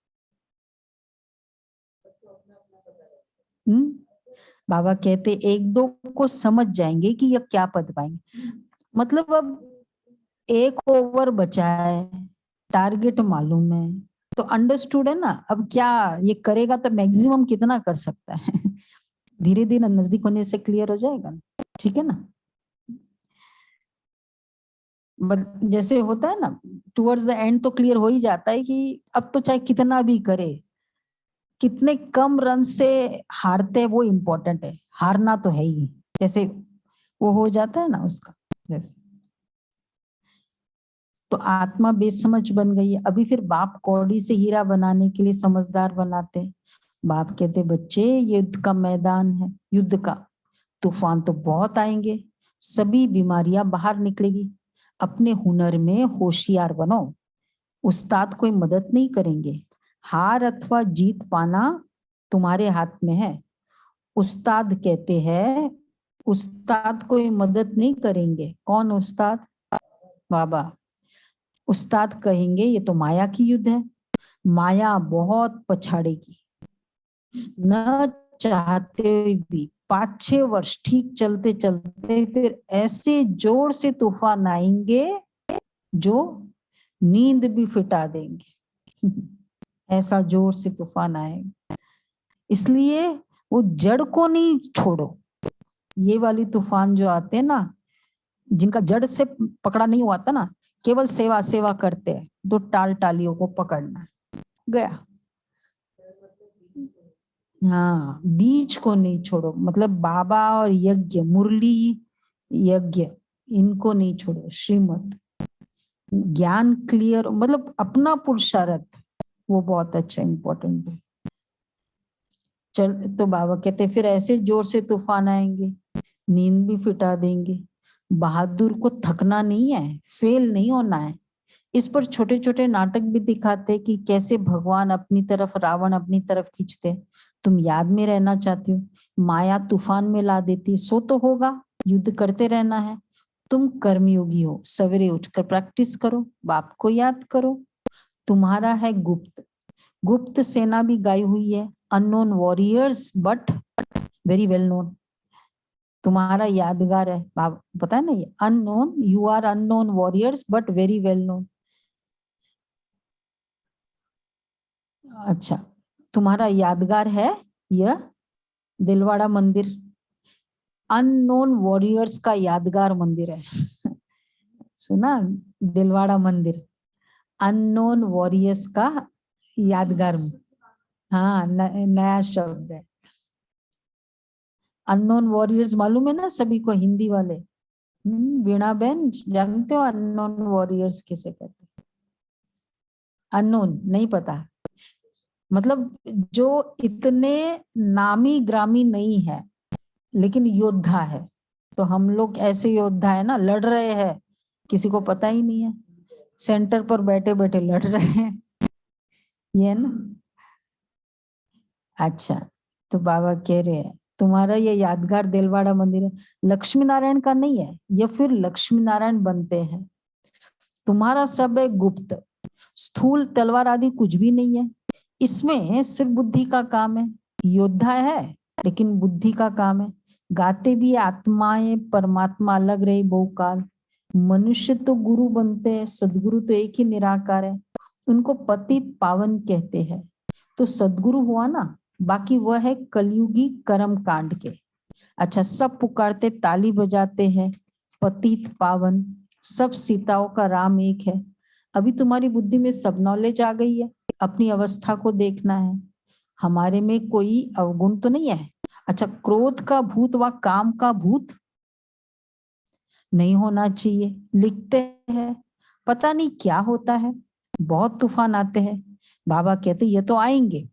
बाबा कहते एक दो को समझ जाएंगे कि यह क्या पद पाएंगे। मतलब अब 1 ओवर बचा है, टारगेट मालूम है, तो अंडरस्टूड है ना। अब क्या ये करेगा तो मैक्सिमम कितना कर सकता है धीरे धीरे नजदीक होने से क्लियर हो जाएगा, ठीक है ना। जैसे होता है ना, टुवर्ड्स द एंड तो क्लियर हो ही जाता है कि अब तो चाहे कितना भी करे, कितने कम रन से हारते हैं वो इम्पोर्टेंट है, हारना तो है ही। जैसे वो हो जाता है ना उसका, जैसे तो आत्मा बेसमझ बन गई है। अभी फिर बाप कौड़ी से हीरा बनाने के लिए समझदार बनाते हैं। बाप कहते बच्चे युद्ध का मैदान है, युद्ध का तूफान तो बहुत आएंगे, सभी बीमारियां बाहर निकलेगी। अपने हुनर में होशियार बनो, उस्ताद कोई मदद नहीं करेंगे, हार अथवा जीत पाना तुम्हारे हाथ में है। उस्ताद कहते हैं उस्ताद कोई मदद नहीं करेंगे। कौन उस्ताद? बाबा। उस्ताद कहेंगे ये तो माया की युद्ध है, माया बहुत पछाड़ेगी। न चाहते हुए भी 5-6 वर्ष ठीक चलते चलते फिर ऐसे जोर से तूफान आएंगे जो नींद भी फिटा देंगे। ऐसा जोर से तूफान आएगा। इसलिए वो जड़ को नहीं छोड़ो। ये वाली तूफान जो आते हैं ना, जिनका जड़ से पकड़ा नहीं हुआ था ना, केवल सेवा सेवा करते हैं, तो टाल टालियों को पकड़ना गया। हाँ, बीज को नहीं छोड़ो, मतलब बाबा और यज्ञ, मुरली यज्ञ, इनको नहीं छोड़ो। श्रीमत ज्ञान क्लियर, मतलब अपना पुरुषार्थ, वो बहुत अच्छा इंपॉर्टेंट है। चल तो बाबा कहते फिर ऐसे जोर से तूफान आएंगे, नींद भी फिटा देंगे। बहादुर को थकना नहीं है, फेल नहीं होना है। इस पर छोटे छोटे नाटक भी दिखाते कि कैसे भगवान अपनी तरफ, रावण अपनी तरफ खींचते। तुम याद में रहना चाहते हो, माया तूफान में ला देती, सो तो होगा, युद्ध करते रहना है। तुम कर्मयोगी हो, सवेरे उठकर प्रैक्टिस करो, बाप को याद करो। तुम्हारा है गुप्त, गुप्त सेना भी गाई हुई है, unknown warriors but very well known. तुम्हारा यादगार है, बाप पता है ना, ये unknown, you are unknown warriors but very well known. अच्छा, तुम्हारा यादगार है यह दिलवाड़ा मंदिर, अननोन वॉरियर्स का यादगार मंदिर है। सुना, दिलवाड़ा मंदिर अननोन वॉरियर्स का यादगार। हाँ, नया शब्द है अननोन वॉरियर्स। मालूम है ना सभी को, हिंदी वाले? वीणा बहन जानते हो अननोन वॉरियर्स किसे कहते? अननोन नहीं पता, मतलब जो इतने नामी ग्रामी नहीं है लेकिन योद्धा है। तो हम लोग ऐसे योद्धा है ना, लड़ रहे हैं, किसी को पता ही नहीं है, सेंटर पर बैठे बैठे लड़ रहे हैं, ये है ना। अच्छा, तो बाबा कह रहे हैं तुम्हारा ये यादगार दिलवाड़ा मंदिर है, लक्ष्मी नारायण का नहीं है, या फिर लक्ष्मी नारायण बनते हैं। तुम्हारा सब है गुप्त, स्थूल तलवार आदि कुछ भी नहीं है, इसमें सिर्फ बुद्धि का काम है। योद्धा है लेकिन बुद्धि का काम है। गाते भी आत्माएं परमात्मा अलग रहे बहुकाल। मनुष्य तो गुरु बनते हैं, सदगुरु तो एक ही निराकार है, उनको पतित पावन कहते हैं। तो सदगुरु हुआ ना, बाकी वह है कलयुगी कर्म कांड के। अच्छा, सब पुकारते ताली बजाते हैं, पतित पावन, सब सीताओं का राम एक है। अभी तुम्हारी बुद्धि में सब नॉलेज आ गई है, अपनी अवस्था को देखना है, हमारे में कोई अवगुण तो नहीं है। अच्छा, क्रोध का भूत व काम का भूत नहीं होना चाहिए। लिखते हैं, पता नहीं क्या होता है, बहुत तूफान आते हैं। बाबा कहते ये तो आएंगे,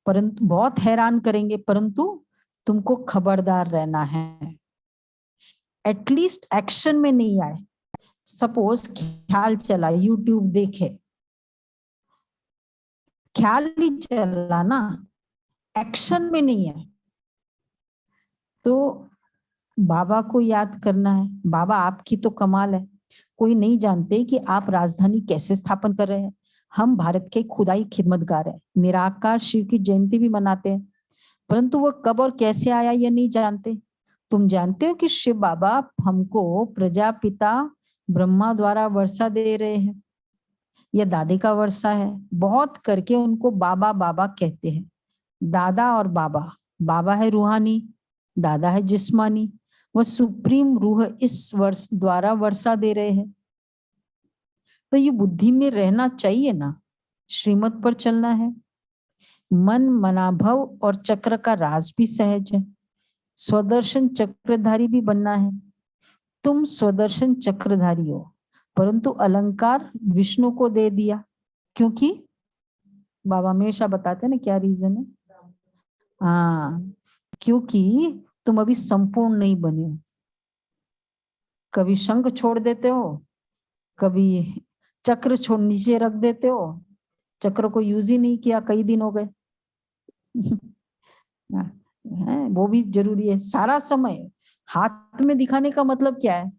परंतु बहुत हैरान करेंगे, परंतु तुमको खबरदार रहना है, एटलीस्ट एक्शन में नहीं आए। सपोज ख्याल चला, यूट्यूब देखे, ख्याल ही चला ना, एक्शन में नहीं है, तो बाबा को याद करना है। बाबा आपकी तो कमाल है, कोई नहीं जानते कि आप राजधानी कैसे स्थापन कर रहे हैं। हम भारत के खुदाई खिदमतगार हैं, निराकार शिव की जयंती भी मनाते हैं, परंतु वह कब और कैसे आया यह नहीं जानते। तुम जानते हो कि शिव बाबा हमको प्रजापिता ब्रह्मा द्वारा वर्षा दे रहे हैं, यह दादी का वर्षा है। बहुत करके उनको बाबा बाबा कहते हैं, दादा और बाबा। बाबा है रूहानी, दादा है जिस्मानी, वह सुप्रीम रूह इस वर्ष द्वारा वर्षा दे रहे हैं। तो ये बुद्धि में रहना चाहिए ना, श्रीमत पर चलना है। मन, मनाभव और चक्र का राज भी सहज है, स्वदर्शन चक्रधारी भी बनना है। तुम स्वदर्शन चक्रधारी हो, परंतु अलंकार विष्णु को दे दिया, क्योंकि बाबा हमेशा बताते हैं ना क्या रीजन है। हाँ, क्योंकि तुम अभी संपूर्ण नहीं बने हो। कभी शंख छोड़ देते हो, कभी चक्र छोड़ नीचे रख देते हो, चक्र को यूज ही नहीं किया, कई दिन हो गए। है, वो भी जरूरी है। सारा समय हाथ में दिखाने का मतलब क्या है?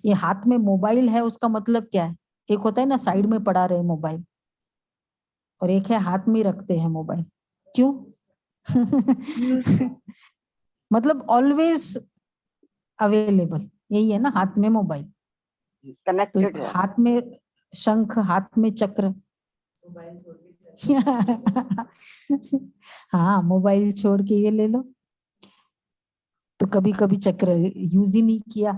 ये हाथ में मोबाइल है उसका मतलब क्या है? एक होता है ना साइड में पड़ा रहे मोबाइल, और एक है हाथ में रखते हैं मोबाइल। क्यों? मतलब ऑलवेज अवेलेबल, यही है ना हाथ में मोबाइल। कनेक्टेड तो है। हाथ में शंख, हाथ में चक्र। हाँ, मोबाइल छोड़ के ये ले लो। तो कभी कभी चक्र यूज ही नहीं किया,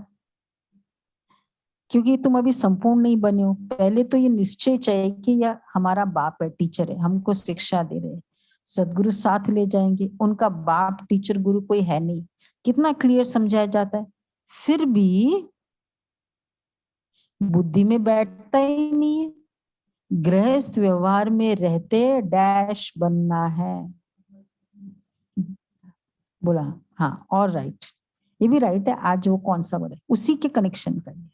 क्योंकि तुम अभी संपूर्ण नहीं बने हो। पहले तो ये निश्चय चाहिए कि यह हमारा बाप है, टीचर है, हमको शिक्षा दे रहे हैं, सदगुरु साथ ले जाएंगे। उनका बाप टीचर गुरु कोई है नहीं, कितना क्लियर समझाया जाता है, फिर भी बुद्धि में बैठता ही नहीं है। गृहस्थ व्यवहार में रहते डैश बनना है। बोला हाँ, और राइट, ये भी राइट है। आज वो कौन सा वर्ड है, उसी के कनेक्शन करिए।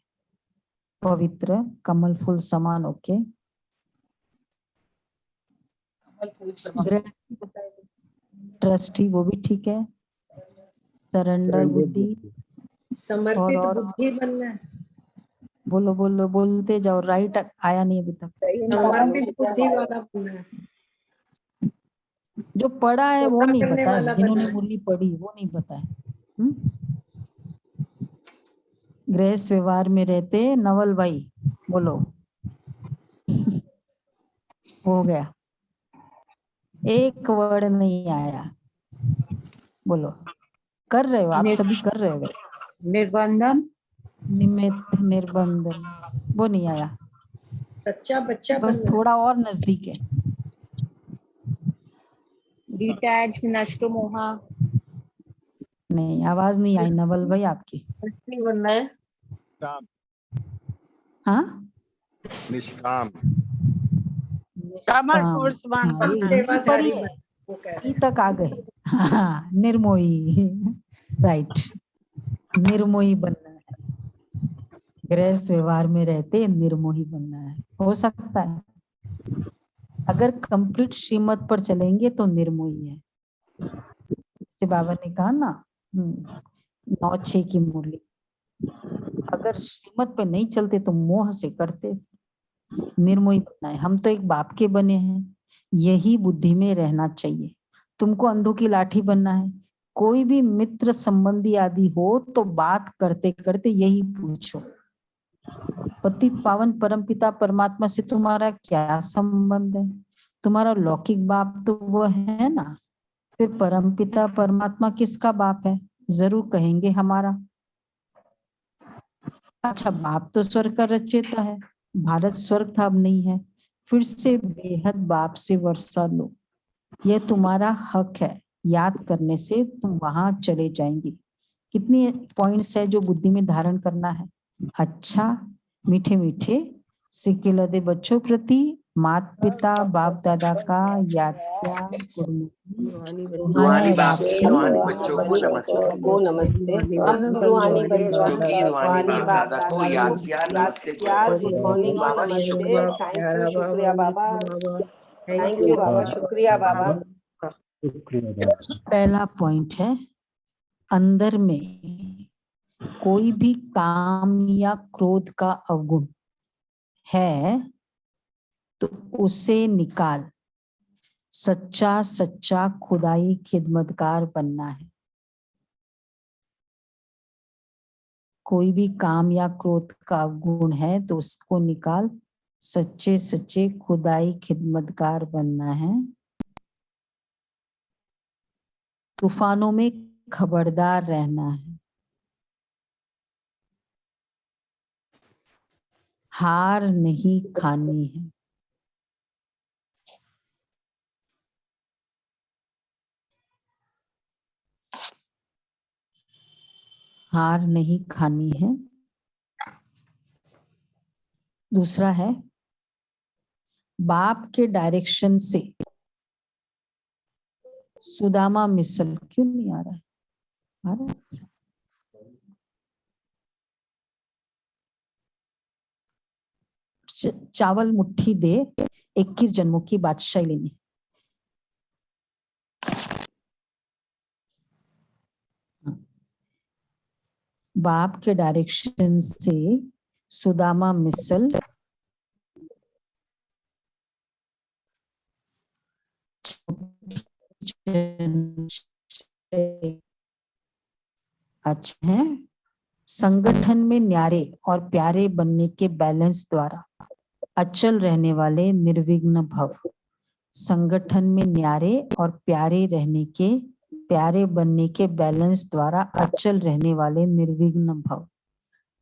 पवित्र, कमल फूल समान, ओके। ट्रस्टी, वो भी ठीक है। सरेंडर बुद्धि, समर्पित और बुद्धि बनना है। बोलो बोलो, बोलते जाओ, राइट आया नहीं अभी तक। समर्पित बुद्धि वाला बनना है। जो पढ़ा है वो सेवा नहीं करने पता वाला है, जिन्होंने बनना है। मुरली पढ़ी वो नहीं पता है। गृहस्थ व्यवहार में रहते नवल भाई, बोलो। हो गया, एक वर्ड नहीं आया, बोलो। कर रहे हो आप, सभी कर रहे हो। निर्बंधन, निमित्त, निर्बंधन, वो नहीं आया। सच्चा बच्चा बस बनना है। थोड़ा और नजदीक है। डिटैच, नष्टो मोहा, नहीं, आवाज नहीं आई नवल भाई आपकी। नहीं बनना है। काम, हाँ, निष्काम, कमल निष्काम। पुष्पान हाँ, ये बनना है। हिंदी पढ़ी सेवाधारी है, बनना, वो कह रहे ई हैं। तक आ गए। हाँ, निर्मोही, राइट, निर्मोही बनना है। गृहस्थ व्यवहार में रहते निर्मोही बनना है। हो सकता है अगर कंप्लीट श्रीमत पर चलेंगे तो निर्मोही है। जैसे बाबा ने कहा ना 9-6 की मुरली, अगर श्रीमत पे नहीं चलते तो मोह से करते। निर्मोही बनना है। हम तो एक बाप के बने हैं, यही बुद्धि में रहना चाहिए। तुमको अंधों की लाठी बनना है। कोई भी मित्र संबंधी आदि हो तो बात करते करते यही पूछो, पतित पावन परमपिता परमात्मा से तुम्हारा क्या संबंध है? तुम्हारा लौकिक बाप तो वो है ना, फिर परमपिता परमात्मा किसका बाप है? जरूर कहेंगे हमारा। अच्छा, बाप तो स्वर्ग का रचयिता है, भारत स्वर्ग था अब नहीं है, फिर से बेहद बाप से वर्षा लो, यह तुम्हारा हक है। याद करने से तुम वहां चले जाएंगे। कितनी पॉइंट्स है जो बुद्धि में धारण करना है। अच्छा, मीठे मीठे सिक्के लदे बच्चों प्रति माता पिता बाप दादा का याद क्या, गुरुमुखी रूहानी रूहानी बाप बाप की की रूहानी बच्चों को नमस्ते। को नमस्ते। हम रूहानी बच्चों रूहानी की रूहानी बाप दादा को याद किया, नमस्ते याद, गुड गुड मॉर्निंग मॉर्निंग, बाबा, नमस्ते, शुक्रिया। थैंक यू, शुक्रिया बाबा, थैंक यू बाबा, शुक्रिया बाबा। पहला पॉइंट है, अंदर में कोई भी काम या क्रोध का अवगुण है तो उसे निकाल, सच्चा सच्चा खुदाई खिदमतगार बनना है। कोई भी काम या क्रोध का अवगुण है तो उसको निकाल, सच्चे सच्चे खुदाई खिदमतगार बनना है। तूफानों में खबरदार रहना है। हार नहीं खानी है। हार नहीं खानी है। दूसरा है, बाप के डायरेक्शन से सुदामा मिसल क्यों नहीं आ रहा है? आ रहा है? चावल मुट्ठी दे, 21 जन्मों की बादशाही लेनी। बाप के डायरेक्शन से सुदामा मिसल अच्छा है। संगठन में न्यारे और प्यारे बनने के बैलेंस द्वारा अचल रहने वाले निर्विघ्न भव। संगठन में न्यारे और प्यारे बनने के बैलेंस द्वारा अचल रहने वाले निर्विघ्न भव।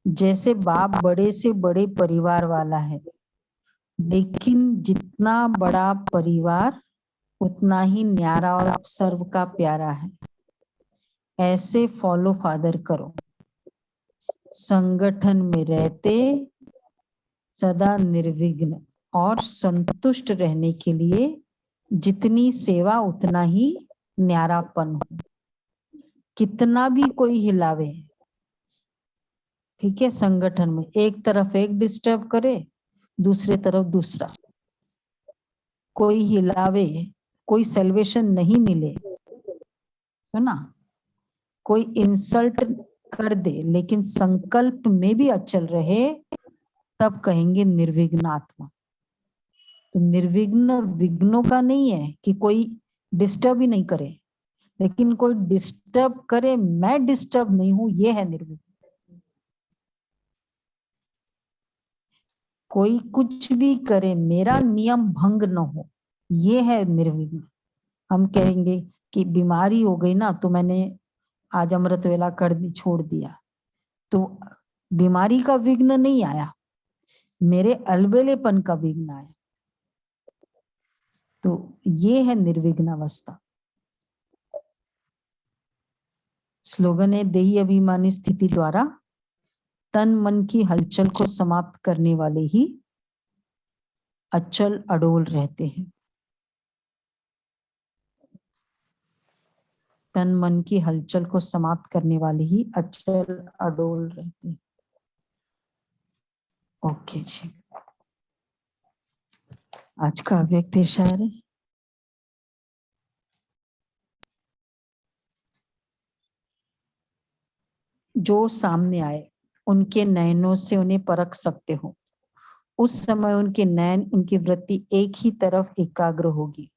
जैसे बाप बड़े से बड़े परिवार वाला है, लेकिन जितना बड़ा परिवार उतना ही न्यारा और सर्व का प्यारा है। ऐसे फॉलो फादर करो। संगठन में रहते सदा निर्विघ्न और संतुष्ट रहने के लिए जितनी सेवा उतना ही न्यारापन हो। कितना भी कोई हिलावे, ठीक है, संगठन में एक तरफ एक डिस्टर्ब करे, दूसरे तरफ दूसरा, कोई हिलावे, कोई सेल्वेशन नहीं मिले, सुना, कोई इंसल्ट कर दे लेकिन संकल्प में भी अचल रहे, तब कहेंगे निर्विघ्न आत्मा। तो निर्विघ्न विघ्नों का नहीं है कि कोई डिस्टर्ब ही नहीं करे, लेकिन कोई डिस्टर्ब करे, मैं डिस्टर्ब नहीं हूं, ये है निर्विघ्न। कोई कुछ भी करे, मेरा नियम भंग न हो, ये है निर्विघ्न। हम कहेंगे कि बीमारी हो गई ना, तो मैंने आज अमृत वेला कर दी, छोड़ दिया, तो बीमारी का विघ्न नहीं आया, मेरे अलबेलेपन का विघ्न आया। तो ये है निर्विघ्न अवस्था। स्लोगन है, देही अभिमानी स्थिति द्वारा तन मन की हलचल को समाप्त करने वाले ही अचल अडोल रहते हैं। तन मन की हलचल को समाप्त करने वाले ही अचल अडोल रहते हैं। ओके जी, आज का व्यक्त इशार है। जो सामने आए उनके नयनों से उन्हें परख सकते हो। उस समय उनके नयन, उनकी वृत्ति एक ही तरफ एकाग्र होगी,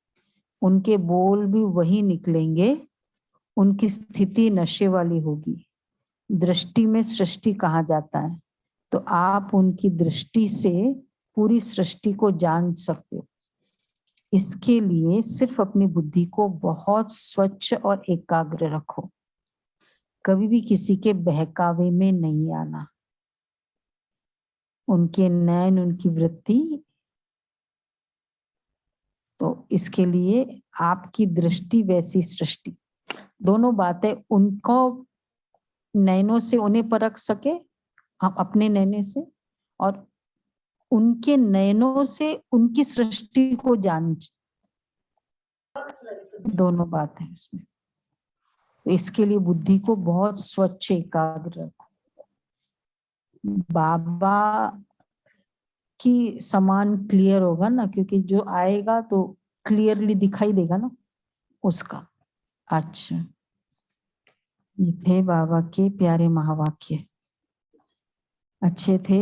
उनके बोल भी वही निकलेंगे, उनकी स्थिति नशे वाली होगी। दृष्टि में सृष्टि कहा जाता है, तो आप उनकी दृष्टि से पूरी सृष्टि को जान सकते हो। इसके लिए सिर्फ अपनी बुद्धि को बहुत स्वच्छ और एकाग्र रखो, कभी भी किसी के बहकावे में नहीं आना। उनके नयन, उनकी वृत्ति, तो इसके लिए आपकी दृष्टि वैसी सृष्टि, दोनों बातें, उनको नयनों से उन्हें परख सके, आप अपने नयने से, और उनके नयनों से उनकी सृष्टि को जान, दोनों बात है इसमें। तो इसके लिए बुद्धि को बहुत स्वच्छ एकाग्र रखो। बाबा की समान क्लियर होगा ना, क्योंकि जो आएगा तो क्लियरली दिखाई देगा ना उसका। अच्छा, ये थे बाबा के प्यारे महावाक्य, अच्छे थे।